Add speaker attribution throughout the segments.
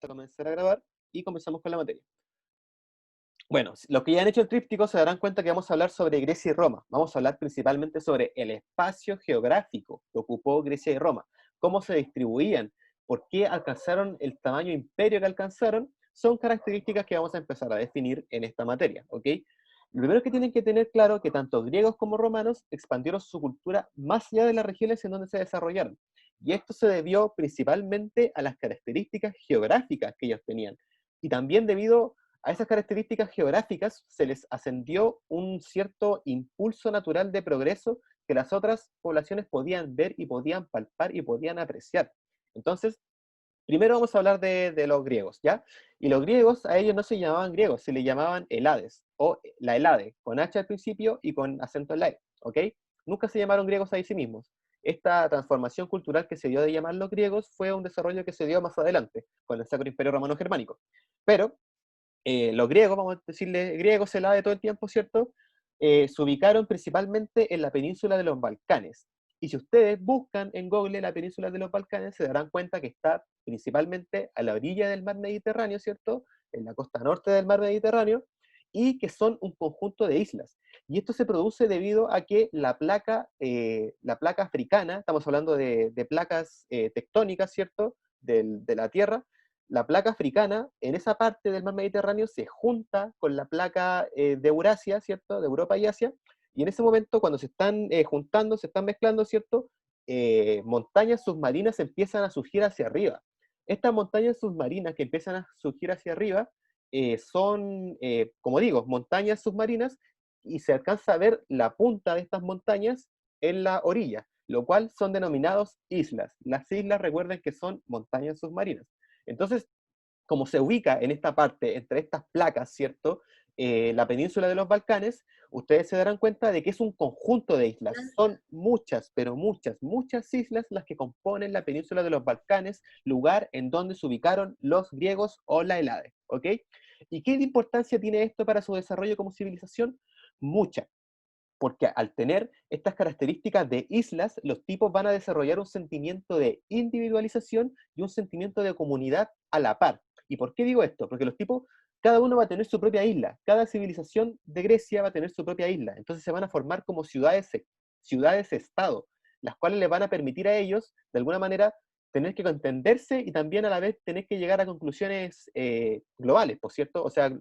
Speaker 1: A comenzar a grabar y comenzamos con la materia. Bueno, los que ya han hecho el tríptico se darán cuenta que vamos a hablar sobre Grecia y Roma. Vamos a hablar principalmente sobre el espacio geográfico que ocupó Grecia y Roma, cómo se distribuían, por qué alcanzaron el tamaño imperio que alcanzaron, son características que vamos a empezar a definir en esta materia, ¿ok? Lo primero que tienen que tener claro que tanto griegos como romanos expandieron su cultura más allá de las regiones en donde se desarrollaron. Y esto se debió principalmente a las características geográficas que ellos tenían. Y también debido a esas características geográficas se les ascendió un cierto impulso natural de progreso que las otras poblaciones podían ver y podían palpar y podían apreciar. Entonces, primero vamos a hablar de los griegos, ¿ya? Y los griegos, a ellos no se llamaban griegos, se les llamaban Helades, o la Helade, con H al principio y con acento en la E, ¿ok? Nunca se llamaron griegos a sí mismos. Esta transformación cultural que se dio de llamar los griegos fue un desarrollo que se dio más adelante, con el Sacro Imperio Romano Germánico. Pero los griegos, vamos a decirle griegos, de todo el tiempo, ¿cierto? Se ubicaron principalmente en la península de los Balcanes. Y si ustedes buscan en Google la península de los Balcanes, se darán cuenta que está principalmente a la orilla del mar Mediterráneo, ¿cierto? En la costa norte del mar Mediterráneo, y que son un conjunto de islas. Y esto se produce debido a que la placa africana, estamos hablando de placas tectónicas, ¿cierto? De la Tierra, la placa africana en esa parte del mar Mediterráneo se junta con la placa de Eurasia, ¿cierto? De Europa y Asia, y en ese momento cuando se están juntando, se están mezclando, ¿cierto? Montañas submarinas empiezan a surgir hacia arriba. Estas montañas submarinas que empiezan a surgir hacia arriba son, como digo, montañas submarinas y se alcanza a ver la punta de estas montañas en la orilla, lo cual son denominados islas. Las islas, recuerden que son montañas submarinas. Entonces, como se ubica en esta parte, entre estas placas, ¿cierto? La península de los Balcanes, ustedes se darán cuenta de que es un conjunto de islas. Son muchas, pero muchas, muchas islas las que componen la península de los Balcanes, lugar en donde se ubicaron los griegos o la Helade, ¿ok? ¿Y qué importancia tiene esto para su desarrollo como civilización? Mucha, porque al tener estas características de islas, los tipos van a desarrollar un sentimiento de individualización y un sentimiento de comunidad a la par. ¿Y por qué digo esto? Porque los tipos, cada uno va a tener su propia isla, cada civilización de Grecia va a tener su propia isla, entonces se van a formar como ciudades-estado, las cuales les van a permitir a ellos, de alguna manera, tener que entenderse y también a la vez tener que llegar a conclusiones globales, por cierto, o sea,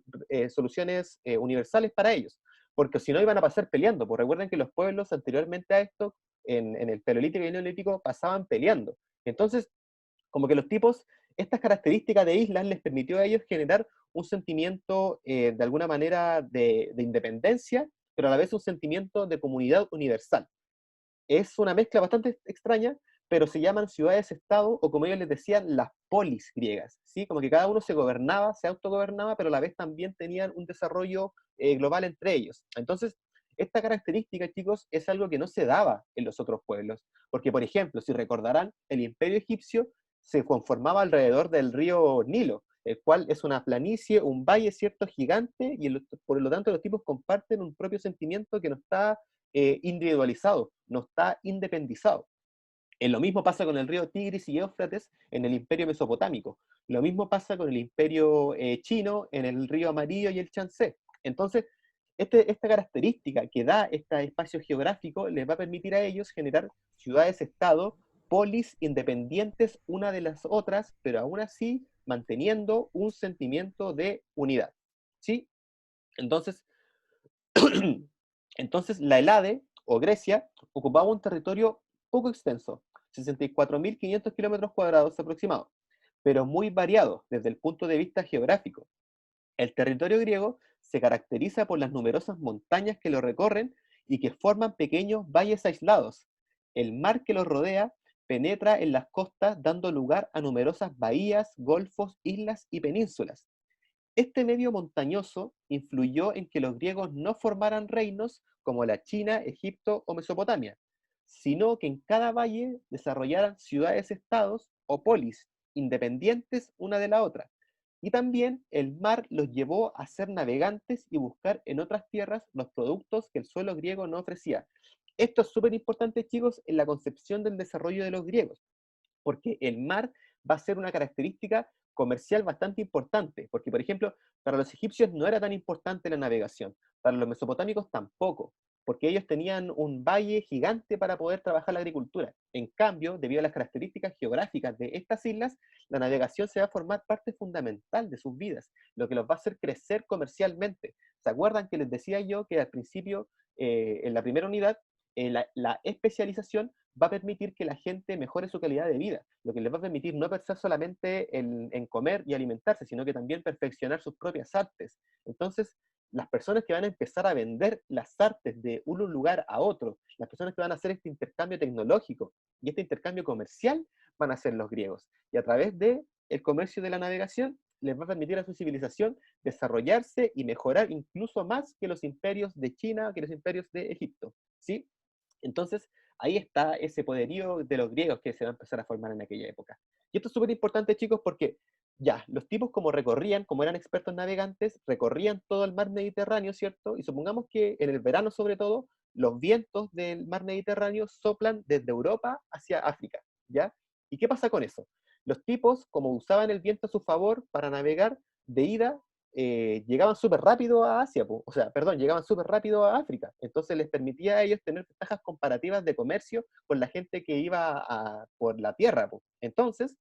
Speaker 1: soluciones universales para ellos, porque si no iban a pasar peleando, pues recuerden que los pueblos anteriormente a esto, en el Paleolítico y el Neolítico, pasaban peleando. Entonces, como que los tipos, estas características de islas les permitió a ellos generar un sentimiento de alguna manera de independencia, pero a la vez un sentimiento de comunidad universal. Es una mezcla bastante extraña, pero se llaman ciudades-estado, o como ellos les decían, las polis griegas, ¿sí? Como que cada uno se gobernaba, se autogobernaba, pero a la vez también tenían un desarrollo global entre ellos. Entonces, esta característica, chicos, es algo que no se daba en los otros pueblos, porque, por ejemplo, si recordarán, el imperio egipcio se conformaba alrededor del río Nilo, el cual es una planicie, un valle, ¿cierto?, gigante, y por lo tanto los tipos comparten un propio sentimiento que no está individualizado, no está independizado. Lo mismo pasa con el río Tigris y Éufrates en el imperio mesopotámico. Lo mismo pasa con el imperio chino en el río Amarillo y el Chancé. Entonces, esta característica que da este espacio geográfico les va a permitir a ellos generar ciudades-estado, polis independientes una de las otras, pero aún así manteniendo un sentimiento de unidad. ¿Sí? Entonces, Entonces, la Helade, o Grecia, ocupaba un territorio poco extenso, 64.500 kilómetros cuadrados aproximados, pero muy variado desde el punto de vista geográfico. El territorio griego se caracteriza por las numerosas montañas que lo recorren y que forman pequeños valles aislados. El mar que los rodea penetra en las costas dando lugar a numerosas bahías, golfos, islas y penínsulas. Este medio montañoso influyó en que los griegos no formaran reinos como la China, Egipto o Mesopotamia, sino que en cada valle desarrollaran ciudades-estados o polis, independientes una de la otra. Y también el mar los llevó a ser navegantes y buscar en otras tierras los productos que el suelo griego no ofrecía. Esto es súper importante, chicos, en la concepción del desarrollo de los griegos, porque el mar va a ser una característica comercial bastante importante, porque por ejemplo, para los egipcios no era tan importante la navegación, para los mesopotámicos tampoco, porque ellos tenían un valle gigante para poder trabajar la agricultura. En cambio, debido a las características geográficas de estas islas, la navegación se va a formar parte fundamental de sus vidas, lo que los va a hacer crecer comercialmente. ¿Se acuerdan que les decía yo que al principio, en la primera unidad, la especialización va a permitir que la gente mejore su calidad de vida, lo que les va a permitir no pensar solamente en comer y alimentarse, sino que también perfeccionar sus propias artes? Entonces, las personas que van a empezar a vender las artes de un lugar a otro, las personas que van a hacer este intercambio tecnológico y este intercambio comercial, van a ser los griegos. Y a través del comercio de la navegación, les va a permitir a su civilización desarrollarse y mejorar incluso más que los imperios de China, que los imperios de Egipto, ¿sí? Entonces, ahí está ese poderío de los griegos que se va a empezar a formar en aquella época. Y esto es súper importante, chicos, porque ya, los tipos como recorrían, como eran expertos navegantes, recorrían todo el mar Mediterráneo, ¿cierto? Y supongamos que en el verano, sobre todo, los vientos del mar Mediterráneo soplan desde Europa hacia África, ¿ya? ¿Y qué pasa con eso? Los tipos, como usaban el viento a su favor para navegar, de ida llegaban súper rápido a Asia, o sea, perdón, llegaban súper rápido a África. Entonces les permitía a ellos tener ventajas comparativas de comercio con la gente que iba por la tierra. Entonces,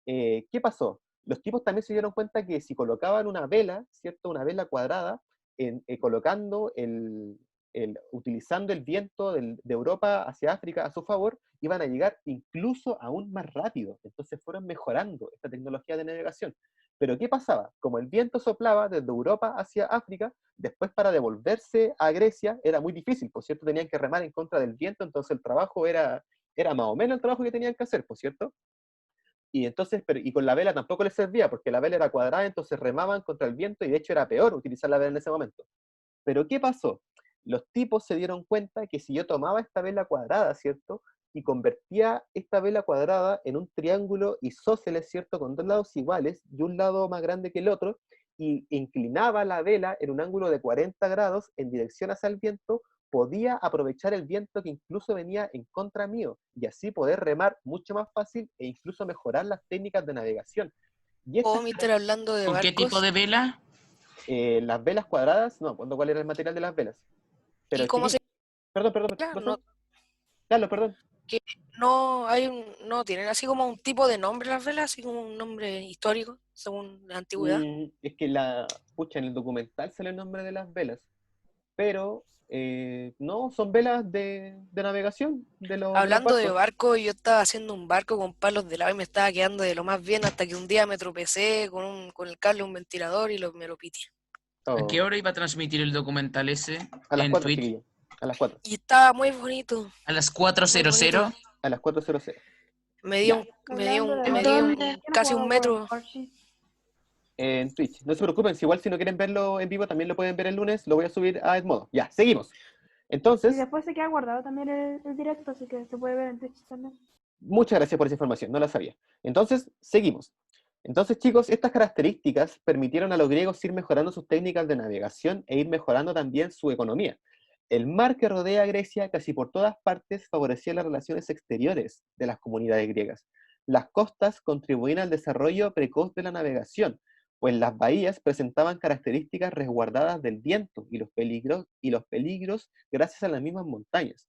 Speaker 1: ¿qué pasó? Los tipos también se dieron cuenta que si colocaban una vela, ¿cierto? Una vela cuadrada, colocando utilizando el viento de Europa hacia África a su favor, iban a llegar incluso aún más rápido. Entonces fueron mejorando esta tecnología de navegación. Pero ¿qué pasaba? Como el viento soplaba desde Europa hacia África, después para devolverse a Grecia era muy difícil, por cierto, tenían que remar en contra del viento, entonces el trabajo era más o menos el trabajo que tenían que hacer, por cierto. Y entonces, y con la vela tampoco les servía, porque la vela era cuadrada, entonces remaban contra el viento, y de hecho era peor utilizar la vela en ese momento. Pero ¿qué pasó? Los tipos se dieron cuenta que si yo tomaba esta vela cuadrada, ¿cierto? Y convertía esta vela cuadrada en un triángulo isósceles, ¿cierto? Con dos lados iguales y un lado más grande que el otro, y inclinaba la vela en un ángulo de 40 grados en dirección hacia el viento, podía aprovechar el viento que incluso venía en contra mío, y así poder remar mucho más fácil e incluso mejorar las técnicas de navegación. Y
Speaker 2: Oh,
Speaker 1: estas,
Speaker 2: mister, hablando de
Speaker 3: ¿Con qué tipo
Speaker 2: barcos,
Speaker 3: de vela?
Speaker 1: las velas cuadradas, no, ¿cuál era el material de las velas?
Speaker 2: ¿y
Speaker 1: Pero
Speaker 2: cómo se
Speaker 1: chiquillos, perdón, ¿qué
Speaker 2: habla?
Speaker 1: pasó?
Speaker 2: No,
Speaker 1: Carlos, perdón.
Speaker 2: que no hay no tienen así como un tipo de nombre las velas, así como un nombre histórico, según la antigüedad.
Speaker 1: Es que pucha, en el documental sale el nombre de las velas, pero no, son velas de navegación de los
Speaker 2: Hablando de
Speaker 1: barcos.
Speaker 2: barco, yo estaba haciendo un barco con palos de lava y me estaba quedando de lo más bien hasta que un día me tropecé con el cable de un ventilador y me lo pité.
Speaker 3: ¿A qué
Speaker 1: Oh,
Speaker 3: hora iba a transmitir el documental ese
Speaker 1: a las
Speaker 3: en
Speaker 1: 4,
Speaker 3: Twitch?
Speaker 1: chiquillos, a las 4,
Speaker 2: Y estaba muy bonito,
Speaker 3: ¿A las
Speaker 2: muy bonito.
Speaker 3: 4:00?
Speaker 1: a las 4:00.
Speaker 2: Me dio
Speaker 1: Ya,
Speaker 2: un, me dio
Speaker 4: Hablando
Speaker 2: un,
Speaker 4: de
Speaker 2: me dio
Speaker 4: barcos,
Speaker 2: un,
Speaker 4: ¿por qué no
Speaker 2: casi un
Speaker 4: jugamos World of
Speaker 2: metro.
Speaker 4: Warship?
Speaker 1: en Twitch. No se preocupen, si igual si no quieren verlo en vivo, también lo pueden ver el lunes, lo voy a subir a Edmodo. Ya, seguimos.
Speaker 4: Y
Speaker 1: Entonces,
Speaker 4: después se queda guardado también el directo, así que se puede ver en Twitch también.
Speaker 1: muchas gracias por esa información, no la sabía. Entonces, seguimos. Entonces, chicos, estas características permitieron a los griegos ir mejorando sus técnicas de navegación e ir mejorando también su economía. El mar que rodea a Grecia casi por todas partes favorecía las relaciones exteriores de las comunidades griegas. Las costas contribuían al desarrollo precoz de la navegación, pues las bahías presentaban características resguardadas del viento y los peligros gracias a las mismas montañas.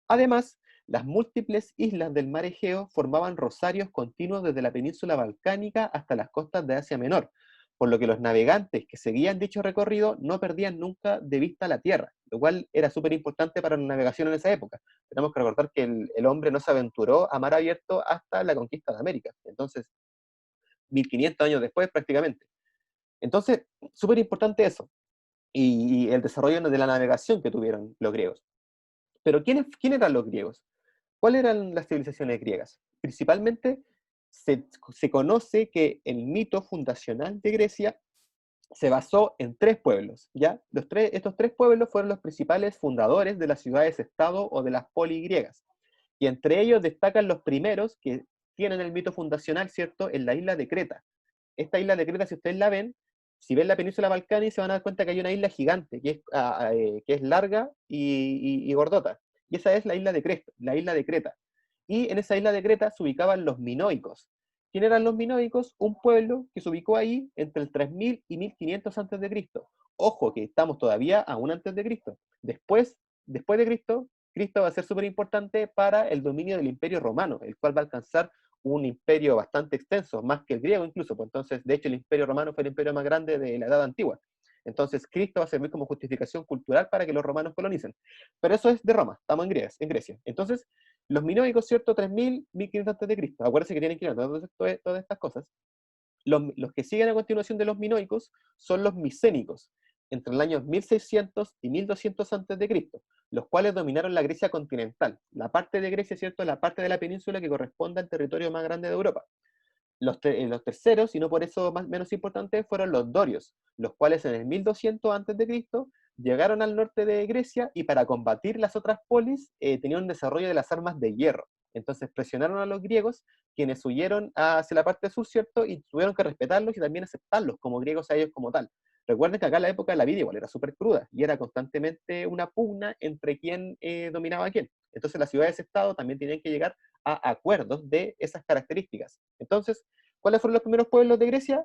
Speaker 1: Además, las múltiples islas del mar Egeo formaban rosarios continuos desde la península balcánica hasta las costas de Asia Menor, por lo que los navegantes que seguían dicho recorrido no perdían nunca de vista la tierra, lo cual era súper importante para la navegación en esa época. Tenemos que recordar que el hombre no se aventuró a mar abierto hasta la conquista de América, entonces 1500 años después prácticamente. Entonces, súper importante eso, y el desarrollo de la navegación que tuvieron los griegos. Pero ¿quién eran los griegos? ¿Cuáles eran las civilizaciones griegas? Principalmente se conoce que el mito fundacional de Grecia se basó en tres pueblos, ¿ya? Estos tres pueblos fueron los principales fundadores de las ciudades-estado o de las poligriegas. Y entre ellos destacan los primeros que tienen el mito fundacional, ¿cierto?, en la isla de Creta. Esta isla de Creta, si ustedes la ven, si ven la península balcánica, se van a dar cuenta que hay una isla gigante, que es larga y gordota. Y esa es la isla de Creta, la isla de Creta. Y en esa isla de Creta se ubicaban los minoicos. ¿Quién eran los minoicos? Un pueblo que se ubicó ahí entre el 3000 y 1500 antes de Cristo. Ojo, que estamos todavía aún antes de Cristo. Después de Cristo, Cristo va a ser súper importante para el dominio del Imperio Romano, el cual va a alcanzar un imperio bastante extenso, más que el griego incluso. Pues entonces, de hecho, el Imperio Romano fue el imperio más grande de la Edad Antigua. Entonces, Cristo va a servir como justificación cultural para que los romanos colonicen. Pero eso es de Roma, estamos en Grecia. Entonces, los minoicos, ¿cierto? 3000, 1500 antes de Cristo. Acuérdense que tienen que ir a todas estas cosas. Los que siguen a continuación de los minoicos son los micénicos, entre el año 1600 y 1200 antes de Cristo, los cuales dominaron la Grecia continental, la parte de Grecia, ¿cierto? La parte de la península que corresponde al territorio más grande de Europa. Los terceros, y no por eso menos importantes, fueron los dorios, los cuales en el 1200 a.C. llegaron al norte de Grecia y para combatir las otras polis tenían un desarrollo de las armas de hierro. Entonces presionaron a los griegos, quienes huyeron hacia la parte sur, ¿cierto? Y tuvieron que respetarlos y también aceptarlos como griegos a ellos como tal. Recuerden que acá en la época la vida igual era súper cruda y era constantemente una pugna entre quién dominaba a quién. Entonces las ciudades-estado también tenían que llegar a acuerdos de esas características. Entonces, ¿cuáles fueron los primeros pueblos de Grecia?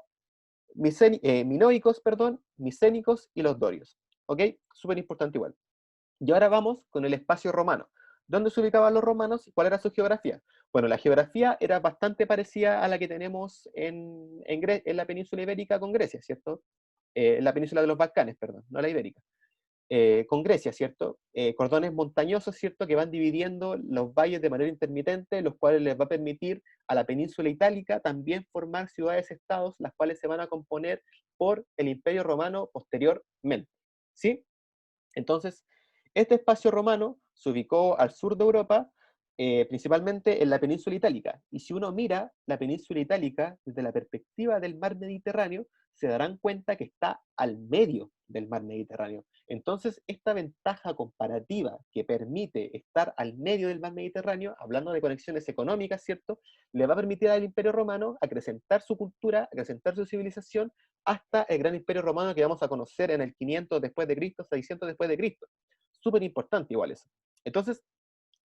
Speaker 1: Minoicos, perdón, micénicos y los dorios. ¿Ok? Súper importante igual. Y ahora vamos con el espacio romano. ¿Dónde se ubicaban los romanos y cuál era su geografía? Bueno, la geografía era bastante parecida a la que tenemos en la península ibérica con Grecia, ¿cierto? En la península de los Balcanes, perdón, no la ibérica. Con Grecia, ¿cierto? Cordones montañosos, ¿cierto? Que van dividiendo los valles de manera intermitente, los cuales les va a permitir a la península itálica también formar ciudades-estados, las cuales se van a componer por el Imperio Romano posteriormente, ¿sí? Entonces, este espacio romano se ubicó al sur de Europa, principalmente en la península itálica. Y si uno mira la península itálica desde la perspectiva del mar Mediterráneo, se darán cuenta que está al medio del mar Mediterráneo. Entonces, esta ventaja comparativa que permite estar al medio del mar Mediterráneo, hablando de conexiones económicas, ¿cierto? Le va a permitir al Imperio Romano acrecentar su cultura, acrecentar su civilización, hasta el gran Imperio Romano que vamos a conocer en el 500 después de Cristo, 600 después de Cristo. Súper importante igual eso. Entonces,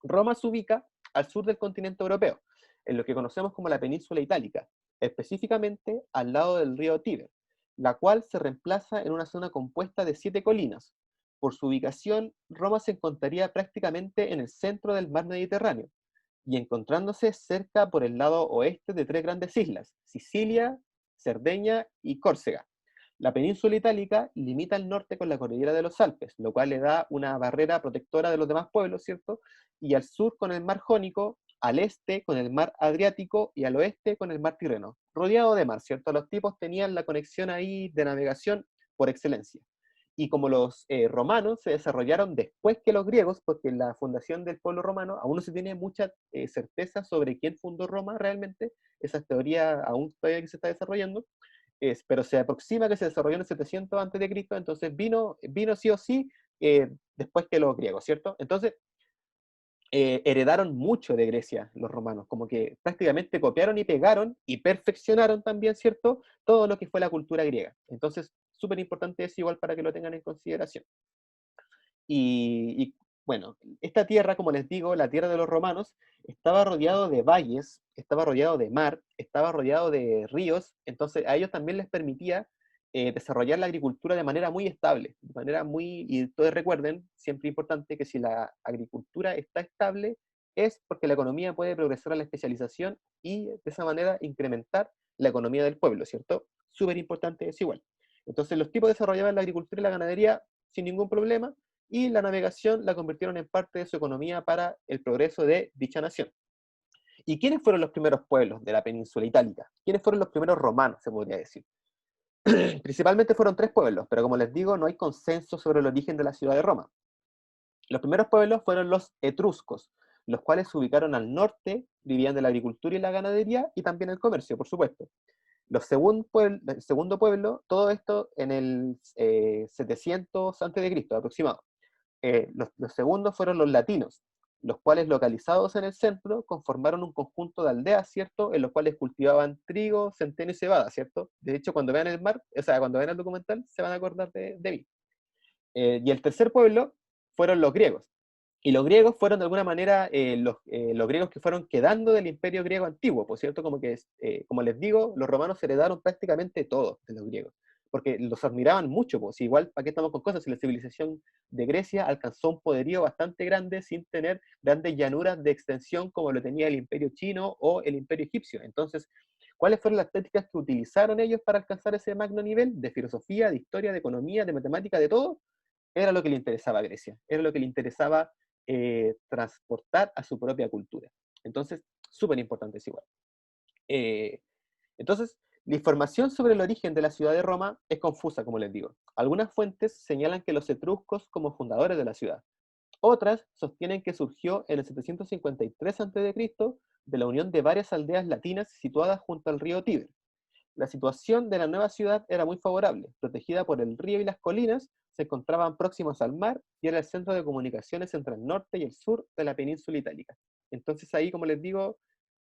Speaker 1: Roma se ubica al sur del continente europeo, en lo que conocemos como la península itálica, específicamente al lado del río Tíber, la cual se reemplaza en una zona compuesta de 7 colinas. Por su ubicación, Roma se encontraría prácticamente en el centro del mar Mediterráneo, y encontrándose cerca por el lado oeste de 3 grandes islas, Sicilia, Cerdeña y Córcega. La península itálica limita al norte con la cordillera de los Alpes, lo cual le da una barrera protectora de los demás pueblos, ¿cierto? Y al sur con el mar Jónico, al este con el mar Adriático y al oeste con el mar Tirreno. Rodeado de mar, ¿cierto? Los tipos tenían la conexión ahí de navegación por excelencia. Y como los romanos se desarrollaron después que los griegos, porque en la fundación del pueblo romano aún no se tiene mucha certeza sobre quién fundó Roma realmente, esa teoría aún todavía que se está desarrollando, pero se aproxima que se desarrolló en el 700 a.C., entonces vino sí o sí después que los griegos, ¿cierto? Entonces, heredaron mucho de Grecia los romanos, como que prácticamente copiaron y pegaron y perfeccionaron también, ¿cierto? Todo lo que fue la cultura griega. Entonces, súper importante eso igual para que lo tengan en consideración. Bueno, esta tierra, como les digo, la tierra de los romanos, estaba rodeado de valles, estaba rodeado de mar, estaba rodeado de ríos, entonces a ellos también les permitía desarrollar la agricultura de manera muy estable, de manera muy, y todos recuerden, siempre importante, que si la agricultura está estable, es porque la economía puede progresar a la especialización y de esa manera incrementar la economía del pueblo, ¿cierto? Súper importante es igual. Entonces los tipos desarrollaban la agricultura y la ganadería sin ningún problema, y la navegación la convirtieron en parte de su economía para el progreso de dicha nación. ¿Y quiénes fueron los primeros pueblos de la península itálica? ¿Quiénes fueron los primeros romanos, se podría decir? Principalmente fueron 3 pueblos, pero como les digo, no hay consenso sobre el origen de la ciudad de Roma. Los primeros pueblos fueron los etruscos, los cuales se ubicaron al norte, vivían de la agricultura y la ganadería, y también el comercio, por supuesto. El segundo pueblo, todo esto en el 700 a.C. aproximado. Los segundos fueron los latinos, los cuales localizados en el centro conformaron un conjunto de aldeas, ¿cierto? En los cuales cultivaban trigo, centeno y cebada, ¿cierto? De hecho, cuando vean el mar, o sea, cuando vean el documental, se van a acordar de mí. Y el tercer pueblo fueron los griegos, Y los griegos fueron de alguna manera los griegos que fueron quedando del imperio griego antiguo, por cierto, como que, como les digo, los romanos heredaron prácticamente todo de los griegos, porque los admiraban mucho, pues igual, ¿para qué estamos con cosas? Si la civilización de Grecia alcanzó un poderío bastante grande sin tener grandes llanuras de extensión como lo tenía el imperio chino o el imperio egipcio. Entonces, ¿cuáles fueron las técnicas que utilizaron ellos para alcanzar ese magno nivel de filosofía, de historia, de economía, de matemática, de todo? Era lo que le interesaba a Grecia, era lo que le interesaba transportar a su propia cultura. Entonces, súper importante es igual. Eh, entonces, la información sobre el origen de la ciudad de Roma es confusa, como les digo. Algunas fuentes señalan que los etruscos como fundadores de la ciudad. Otras sostienen que surgió en el 753 a.C. de la unión de varias aldeas latinas situadas junto al río Tíber. La situación de la nueva ciudad era muy favorable, protegida por el río y las colinas, se encontraban próximos al mar y era el centro de comunicaciones entre el norte y el sur de la península itálica. Entonces ahí, como les digo,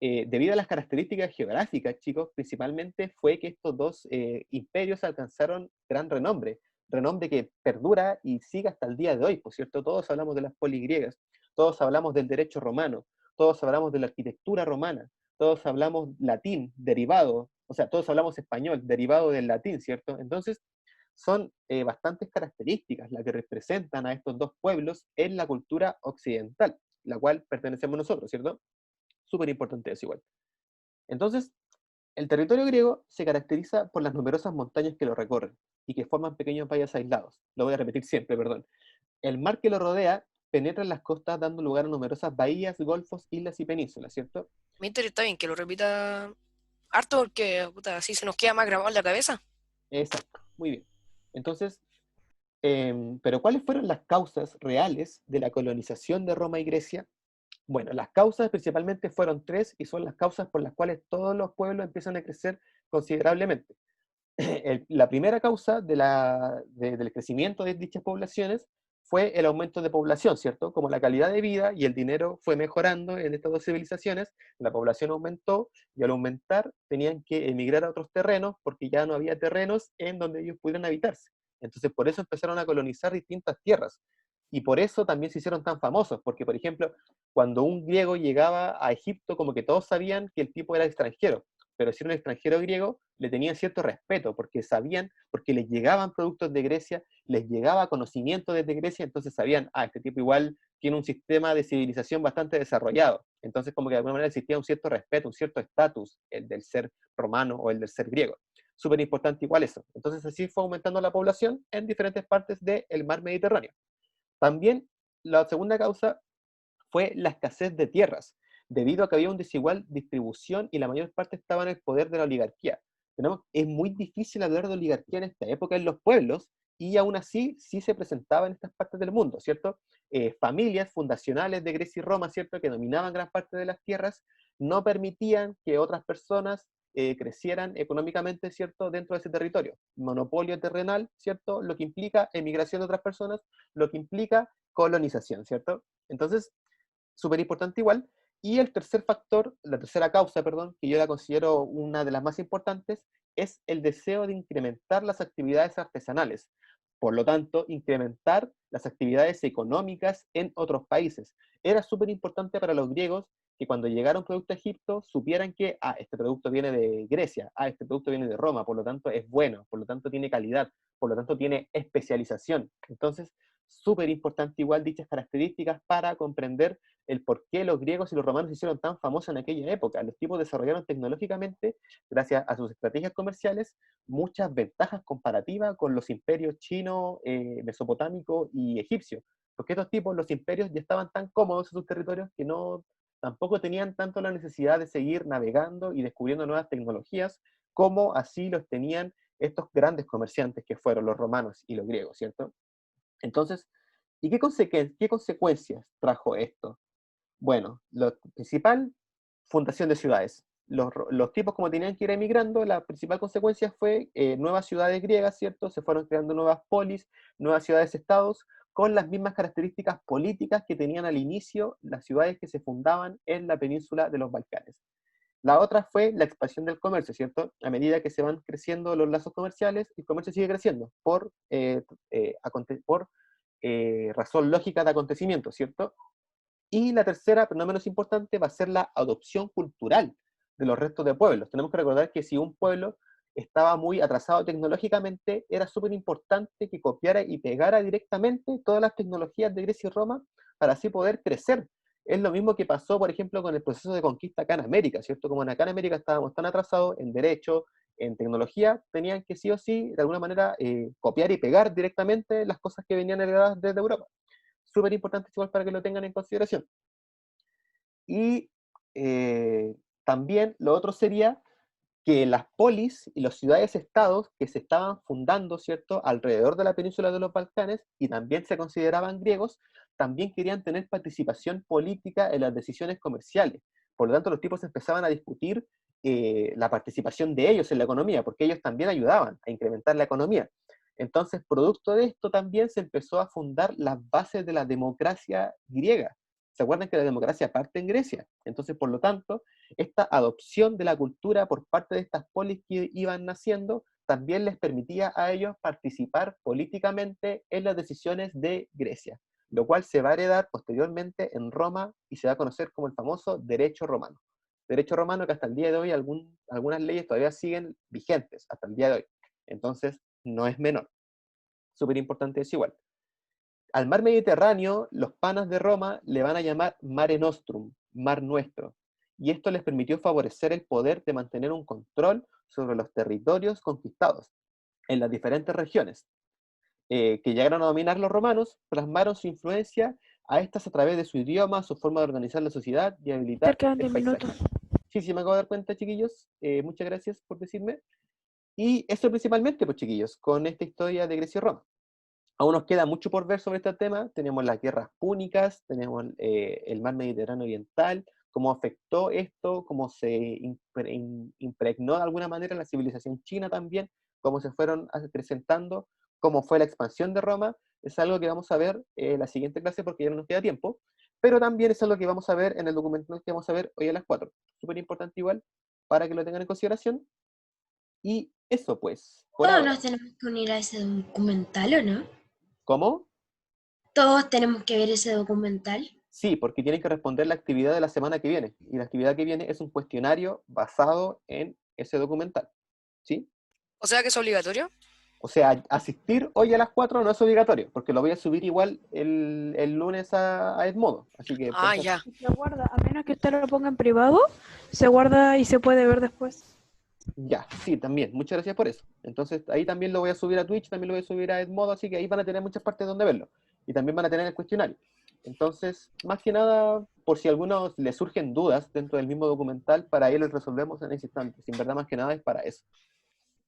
Speaker 1: debido a las características geográficas, chicos, principalmente fue que estos dos imperios alcanzaron gran renombre, renombre que perdura y sigue hasta el día de hoy, por cierto, todos hablamos de las poligriegas, todos hablamos del derecho romano, todos hablamos de la arquitectura romana, todos hablamos latín derivado, o sea, todos hablamos español derivado del latín, ¿cierto? Entonces, son bastantes características las que representan a estos dos pueblos en la cultura occidental, la cual pertenecemos nosotros, ¿cierto? Súper importante eso igual. Entonces, el territorio griego se caracteriza por las numerosas montañas que lo recorren y que forman pequeños valles aislados. Lo voy a repetir siempre, perdón. El mar que lo rodea penetra en las costas dando lugar a numerosas bahías, golfos, islas y penínsulas, ¿cierto?
Speaker 2: Mientras está bien que lo repita harto porque puta, así se nos queda más grabado en la cabeza.
Speaker 1: Exacto, muy bien. Entonces, pero ¿cuáles fueron las causas reales de la colonización de Roma y Grecia? Bueno, las causas principalmente fueron tres y son las causas por las cuales todos los pueblos empiezan a crecer considerablemente. La primera causa del crecimiento de dichas poblaciones fue el aumento de población, ¿cierto? Como la calidad de vida y el dinero fue mejorando en estas dos civilizaciones, la población aumentó y al aumentar tenían que emigrar a otros terrenos porque ya no había terrenos en donde ellos pudieran habitarse. Entonces por eso empezaron a colonizar distintas tierras. Y por eso también se hicieron tan famosos, porque por ejemplo, cuando un griego llegaba a Egipto, como que todos sabían que el tipo era extranjero, pero si era un extranjero griego, le tenían cierto respeto, porque sabían, porque les llegaban productos de Grecia, les llegaba conocimiento desde Grecia, entonces sabían, este tipo igual tiene un sistema de civilización bastante desarrollado. Entonces como que de alguna manera existía un cierto respeto, un cierto estatus, el del ser romano o el del ser griego. Súper importante igual eso. Entonces así fue aumentando la población en diferentes partes del mar Mediterráneo. También la segunda causa fue la escasez de tierras, debido a que había una desigual distribución y la mayor parte estaba en el poder de la oligarquía. Es muy difícil hablar de oligarquía en esta época en los pueblos, y aún así sí se presentaba en estas partes del mundo, ¿cierto? Familias fundacionales de Grecia y Roma, ¿cierto?, que dominaban gran parte de las tierras, no permitían que otras personas crecieran económicamente, ¿cierto?, dentro de ese territorio. Monopolio terrenal, ¿cierto?, lo que implica emigración de otras personas, lo que implica colonización, ¿cierto? Entonces, súper importante igual. Y el tercer factor, la tercera causa, perdón, que yo la considero una de las más importantes, es el deseo de incrementar las actividades artesanales. Por lo tanto, incrementar las actividades económicas en otros países. Era súper importante para los griegos que cuando llegara un producto a Egipto supieran que, este producto viene de Grecia, este producto viene de Roma, por lo tanto es bueno, por lo tanto tiene calidad, por lo tanto tiene especialización. Entonces, súper importante igual dichas características para comprender el por qué los griegos y los romanos se hicieron tan famosos en aquella época. Los tipos desarrollaron tecnológicamente, gracias a sus estrategias comerciales, muchas ventajas comparativas con los imperios chino, mesopotámico y egipcio. Porque estos tipos, los imperios, ya estaban tan cómodos en sus territorios que no, tampoco tenían tanto la necesidad de seguir navegando y descubriendo nuevas tecnologías, como así los tenían estos grandes comerciantes que fueron los romanos y los griegos, ¿cierto? Entonces, ¿y qué consecuencias trajo esto? Bueno, lo principal, fundación de ciudades. Los tipos, como tenían que ir emigrando, la principal consecuencia fue nuevas ciudades griegas, ¿cierto? Se fueron creando nuevas polis, nuevas ciudades-estados, con las mismas características políticas que tenían al inicio las ciudades que se fundaban en la península de los Balcanes. La otra fue la expansión del comercio, ¿cierto? A medida que se van creciendo los lazos comerciales, el comercio sigue creciendo por razón lógica de acontecimientos, ¿cierto? Y la tercera, pero no menos importante, va a ser la adopción cultural de los restos de pueblos. Tenemos que recordar que si un pueblo estaba muy atrasado tecnológicamente, era súper importante que copiara y pegara directamente todas las tecnologías de Grecia y Roma para así poder crecer. Es lo mismo que pasó, por ejemplo, con el proceso de conquista acá en América, ¿cierto? Como acá en América estábamos tan atrasados en derecho, en tecnología, tenían que sí o sí, de alguna manera, copiar y pegar directamente las cosas que venían heredadas desde Europa. Súper importante igual para que lo tengan en consideración. Y también lo otro sería que las polis y las ciudades-estados que se estaban fundando, ¿cierto?, alrededor de la península de los Balcanes, y también se consideraban griegos, también querían tener participación política en las decisiones comerciales. Por lo tanto, los tipos empezaban a discutir la participación de ellos en la economía, porque ellos también ayudaban a incrementar la economía. Entonces, producto de esto también se empezó a fundar las bases de la democracia griega. ¿Se acuerdan que la democracia parte en Grecia? Entonces, por lo tanto, esta adopción de la cultura por parte de estas polis que iban naciendo también les permitía a ellos participar políticamente en las decisiones de Grecia, lo cual se va a heredar posteriormente en Roma y se va a conocer como el famoso derecho romano. Derecho romano que hasta el día de hoy algunas leyes todavía siguen vigentes, hasta el día de hoy. Entonces, no es menor. Súper importante es igual. Al mar Mediterráneo, los panas de Roma le van a llamar Mare Nostrum, mar nuestro, y esto les permitió favorecer el poder de mantener un control sobre los territorios conquistados en las diferentes regiones, que llegaron a dominar los romanos, plasmaron su influencia a estas a través de su idioma, su forma de organizar la sociedad y habilitar
Speaker 4: Quedan
Speaker 1: el
Speaker 4: 10
Speaker 1: paisaje.
Speaker 4: minutos.
Speaker 1: Sí, sí, me acabo de dar cuenta, chiquillos. Muchas gracias por decirme. Y eso principalmente, pues, chiquillos, con esta historia de Grecia y Roma. Aún nos queda mucho por ver sobre este tema. Tenemos las guerras púnicas, tenemos el mar Mediterráneo oriental, cómo afectó esto, cómo se impregnó de alguna manera la civilización china también, cómo se fueron presentando, cómo fue la expansión de Roma. Es algo que vamos a ver en la siguiente clase porque ya no nos queda tiempo, pero también es algo que vamos a ver en el documental que vamos a ver hoy a las 4. Súper importante igual, para que lo tengan en consideración. Y eso pues, por
Speaker 5: Todos
Speaker 1: ahora.
Speaker 5: nos tenemos que unir a ese documental, ¿o no?
Speaker 1: ¿Cómo?
Speaker 5: Todos tenemos que ver ese documental.
Speaker 1: Sí, porque tienen que responder la actividad de la semana que viene. Y la actividad que viene es un cuestionario basado en ese documental. ¿Sí?
Speaker 2: O sea que es obligatorio.
Speaker 1: O sea, asistir hoy a las 4 no es obligatorio, porque lo voy a subir igual el lunes a Edmodo. Así que, por
Speaker 2: Ah,
Speaker 1: eso,
Speaker 2: ya.
Speaker 4: Se guarda, a menos que usted lo ponga en privado, se guarda y se puede ver después.
Speaker 1: ya, sí, también. Muchas gracias por eso. Entonces, ahí también lo voy a subir a Twitch, también lo voy a subir a Edmodo, así que ahí van a tener muchas partes donde verlo. Y también van a tener el cuestionario. Entonces, más que nada, por si a algunos les surgen dudas dentro del mismo documental, para ahí les resolvemos en ese instante. Sin verdad, más que nada es para eso.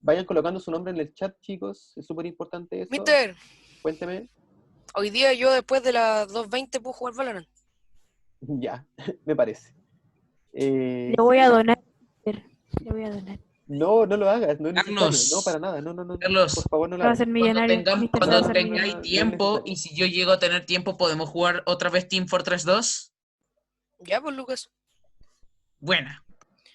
Speaker 1: Vayan colocando su nombre en el chat, chicos. Es súper importante eso.
Speaker 2: Mister,
Speaker 1: Cuénteme.
Speaker 2: hoy día yo después de las 2:20 puedo jugar Valorant.
Speaker 1: Ya, me parece.
Speaker 4: Le voy a donar. Le voy a donar.
Speaker 1: No, no lo hagas, no es necesario.
Speaker 3: Carlos.
Speaker 1: No, para nada. No, por
Speaker 3: Carlos,
Speaker 1: favor, no lo
Speaker 4: Va a
Speaker 1: hagas.
Speaker 4: ser millonario. Mister se va a
Speaker 3: cuando
Speaker 4: hacer
Speaker 3: tengáis
Speaker 4: millonario.
Speaker 1: No es
Speaker 3: tiempo,
Speaker 1: necesario.
Speaker 3: y si yo llego a tener tiempo, ¿podemos jugar otra vez Team Fortress 2?
Speaker 2: Ya, pues, Lucas.
Speaker 3: Buena.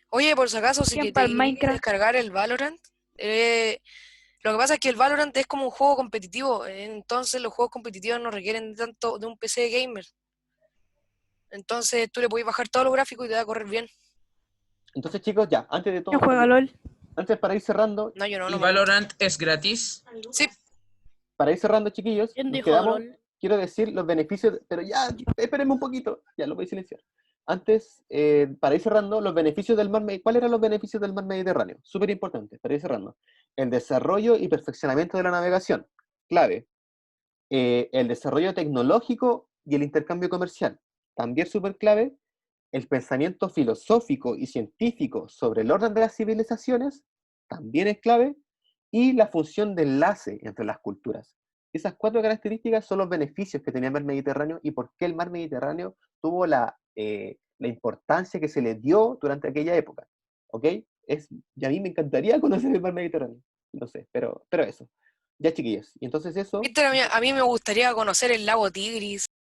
Speaker 2: Oye, por si acaso, si
Speaker 4: ¿Quién
Speaker 2: que te
Speaker 4: para el
Speaker 2: querés
Speaker 4: Minecraft?
Speaker 2: descargar el Valorant, lo que pasa es que el Valorant es como un juego competitivo, entonces los juegos competitivos no requieren tanto de un PC gamer. Entonces tú le puedes bajar todos los gráficos y te va a correr bien.
Speaker 1: Entonces, chicos, ya, antes de
Speaker 4: ¿Quién
Speaker 1: todo,
Speaker 4: juega LOL?
Speaker 1: antes para ir cerrando,
Speaker 2: No, yo no,
Speaker 3: ¿Y
Speaker 2: no me gusta.
Speaker 3: Valorant es gratis?
Speaker 2: Sí,
Speaker 1: chiquillos,
Speaker 4: ¿Quién
Speaker 1: nos
Speaker 4: dijo
Speaker 1: quedamos,
Speaker 4: LOL?
Speaker 1: quiero decir los beneficios, pero ya, espérenme un poquito, ya lo voy a silenciar. Antes, para ir cerrando, los beneficios del mar Mediterráneo. ¿Cuáles eran los beneficios del mar Mediterráneo? Súper importante, para ir cerrando. El desarrollo y perfeccionamiento de la navegación, clave. El desarrollo tecnológico y el intercambio comercial, también súper clave. El pensamiento filosófico y científico sobre el orden de las civilizaciones, también es clave. Y la función de enlace entre las culturas. Esas 4 características son los beneficios que tenía el mar Mediterráneo y por qué el mar Mediterráneo tuvo la importancia que se le dio durante aquella época. ¿Ok? Y a mí me encantaría conocer el mar Mediterráneo. No sé, pero eso. Ya, chiquillos. Y entonces eso...
Speaker 2: Mister, a mí me gustaría conocer el lago Tigris,